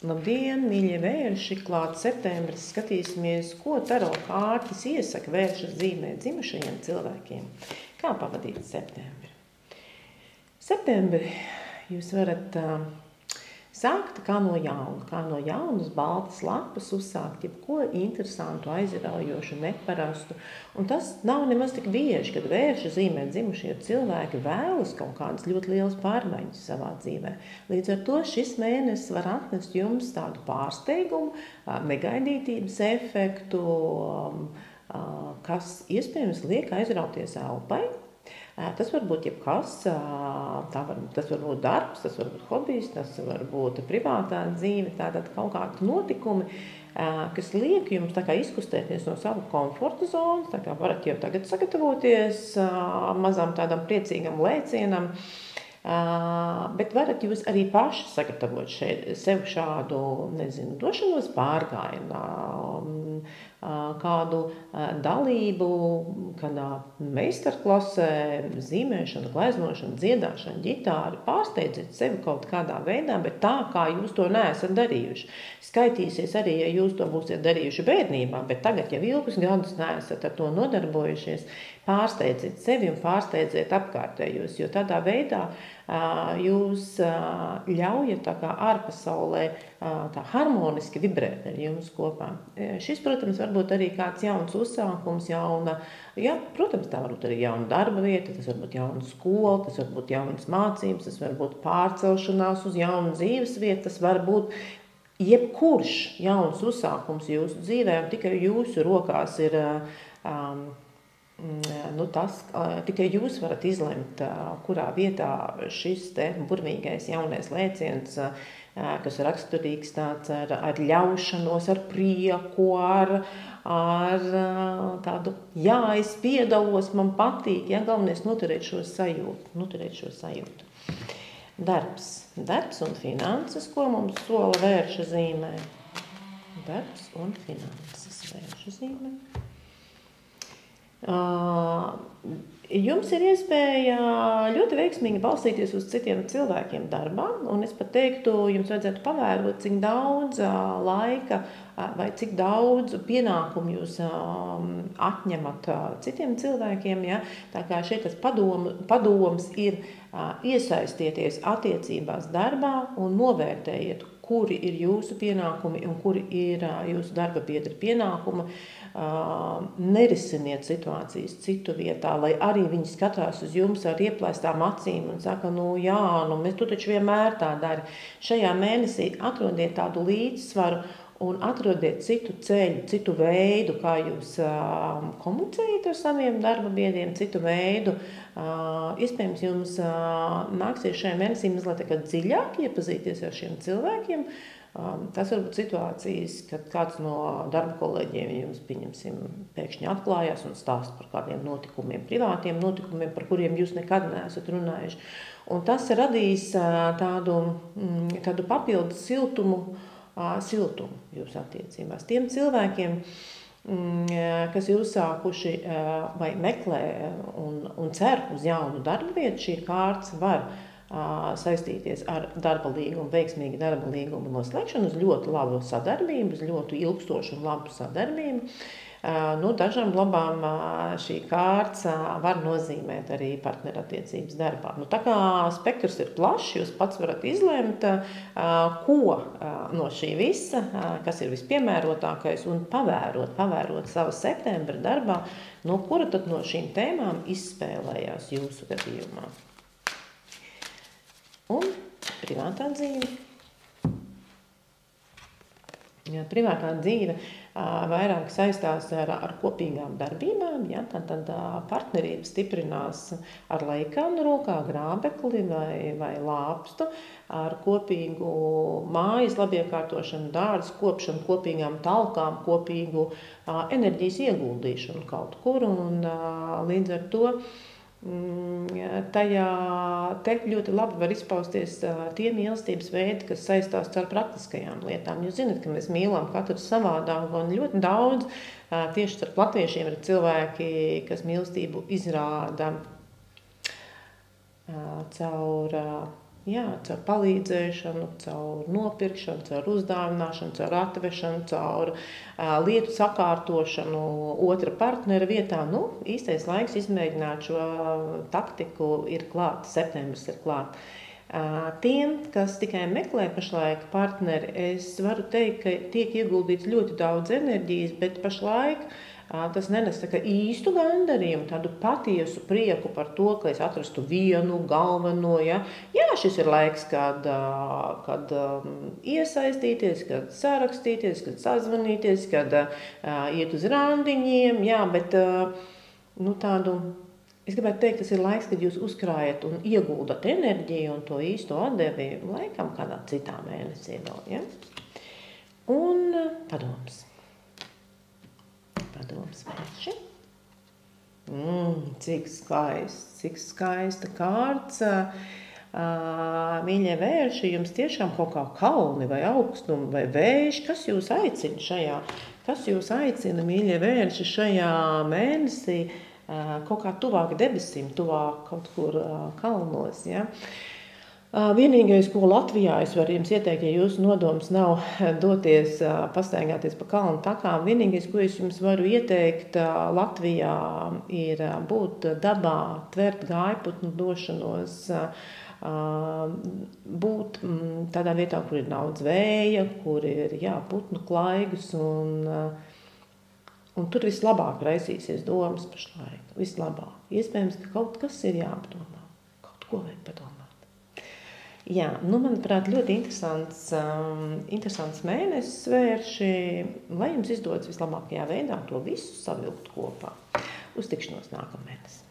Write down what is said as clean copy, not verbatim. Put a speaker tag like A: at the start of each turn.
A: Labdien, mīļie vērši, klāt septembris, skatīsimies, ko taro kārtas iesaka vērša zīmē dzimušajiem cilvēkiem. Kā pavadīt septembri? Septembri jūs varat sākt kā no jaunas baltas lapas uzsākt jebko interesantu, aizraujošu, neparastu. Un tas nav nemaz tik bieži, kad vērša zīmē dzimušie cilvēki vēlas kaut kādas ļoti lielas pārmaiņas savā dzīvē. Līdz ar to šis mēnesis var atnest jums tādu pārsteigumu, negaidītības efektu, kas iespējams liek aizrauties elpai. Tas var būt jebkas, tas var būt darbs, tas var būt hobijs, tas var būt privātā dzīve, tātad kaut kādi notikumi, kas liek jums tā kā izkustēties no savu komforta zonas, tā kā varat jau tagad sagatavoties mazam tādam priecīgam lēcienam, bet varat jūs arī paši sagatavot sev šādu, došanos pārgājienā, kādu dalību, kādā meistarklasē, zīmēšana, gleznošana, dziedāšana, ģitāra, pārsteidziet sevi kaut kādā veidā, bet tā, kā jūs to neesat darījuši. Skaitīsies arī, ja jūs to būsiet darījuši bērnībā, bet tagad jau ilgus gadus neesat ar to nodarbojušies, pārsteidziet sevi un pārsteidziet apkārtējos, jo tādā veidā jūs ļaujat tā kā ārpasaulē tā harmoniski vibrēt ar jums kopā. Šis, protams, varbūt arī kāds jauns uzsākums, protams, tā varbūt arī jauna darba vieta, tas var būt jauna skola, tas var būt jaunas mācības, tas var būt pārcelšanās uz jaunu dzīves vietu, tas var būt jebkurš jauns uzsākums jūsu dzīvē, un tikai jūsu rokās ir tikai jūs varat izlemt, kurā vietā šis te burvīgais jaunais lēciens, kas raksturīgs tāds ar ļaušanos, ar prieku, ar tādu, es piedalos, man patīk, galvenais noturēt šo sajūtu. Darbs un finanses, ko mums sola vērša zīmē. Darbs un finanses vērša zīmē. Jums ir iespēja ļoti veiksmīgi balstīties uz citiem cilvēkiem darbā, un es pat teiktu, jums vajadzētu pavērot, cik daudz laika vai cik daudz pienākumu jūs atņemat citiem cilvēkiem. Ja? Tā kā šeit tas padoms ir iesaistieties attiecībās darbā un novērtējiet, kuri ir jūsu pienākumi un kuri ir jūsu darba biedra pienākumi. Nerisiniet situācijas citu vietā, lai arī viņi skatās uz jums ar ieplēstām acīm un saka, tu taču vienmēr tā dari. Šajā mēnesī atrodiet tādu līdzsvaru un atrodiet citu ceļu, citu veidu, kā jūs komunicējat ar saviem darba biedriem, citu veidu. Iespējams, jums nāksies šajā mēnesī mazliet dziļāk iepazīties ar šiem cilvēkiem. Tas var būt situācijas, kad kāds no darba kolēģiem jums, pēkšņi atklājās un stāst par kādiem notikumiem, privātiem notikumiem, par kuriem jūs nekad neesat runājuši. Un tas radīs tādu papildus siltumu jūsu attiecībās. Tiem cilvēkiem, kas ir uzsākuši vai meklē un cer uz jaunu darba vietu, šī kārtas var saistīties ar darba līgumu, veiksmīgi darba līgumu noslēgšanu, uz ļoti labu sadarbību, uz ļoti ilgstošu un labu sadarbību. Dažām labām šī kārts var nozīmēt arī partnerattiecības darbā. Tā kā spektrs ir plašs, jūs pats varat izlemt, ko no šī visa, kas ir vispiemērotākais, un pavērot savu septembra darbā, kura tad no šīm tēmām izspēlējās jūsu gadījumā. Un privātā dzīve. Privātā dzīve vairāk saistās ar kopīgām darbībām, tad partnerība stiprinās ar leikānu rokā, grābekli vai lāpstu, ar kopīgu mājas labiekārtošanu, dārza kopšanu, kopīgām talkām, kopīgu enerģijas ieguldīšanu kaut kur, un līdz ar to tajā te ļoti labi var izpausties tie mīlestības veidi, kas saistās ar praktiskajām lietām. Jūs zināt, ka mēs mīlam katru savādāk, un ļoti daudz tieši starp latviešiem ir cilvēki, kas mīlestību izrāda caur Jā, caur palīdzēšanu, caur nopirkšanu, caur uzdāvināšanu, caur atvešanu, caur lietu sakārtošanu otra partnera vietā. Nu, īstais laiks izmēģināt šo taktiku ir klāt, septembris ir klāt. Tiem, kas tikai meklē pašlaik partneri, es varu teikt, ka tiek ieguldīts ļoti daudz enerģijas, bet pašlaik tas nenes īstu gandarījumu, tādu patiesu prieku par to, ka es atrastu vienu galveno. Ja? Jā, šis ir laiks, kad iesaistīties, kad sarakstīties, kad sazvanīties, kad iet uz randiņiem, jā, bet tādu, es gribētu teikt, tas ir laiks, kad jūs uzkrājat un ieguldat enerģiju un to īsto atdevi laikam kādā citā mēnesī vēl, ja? Un padoms. Padoms vērši. Cik skaista kārts. Mīļie vērši, jums tiešām kaut kā kalni vai augstumi vai vējš, kas jūs aicina šajā? Kas jūs aicina, mīļie vērši, šajā mēnesī kaut kā tuvāk debesīm, tuvāk kaut kur kalnos, ja? Vienīgais, ko Latvijā es varu jums ieteikt, ja jūsu nodoms nav doties, pastaigāties pa kalnu takām, vienīgais, ko es jums varu ieteikt Latvijā, ir būt dabā, tvert gājputnu došanos, būt tādā vietā, kur ir daudz vēja, kur ir, putnu klaigus, un tur vislabāk raisīsies domas pašlaik, vislabāk. Iespējams, ka kaut kas ir jāapdomā, kaut ko vajag padomāt. Jā, manuprāt, ļoti interesants mēnesis vērši, lai jums izdodas vislabākajā veidā to visu savilkt kopā. Uz tikšanos nākamēnes.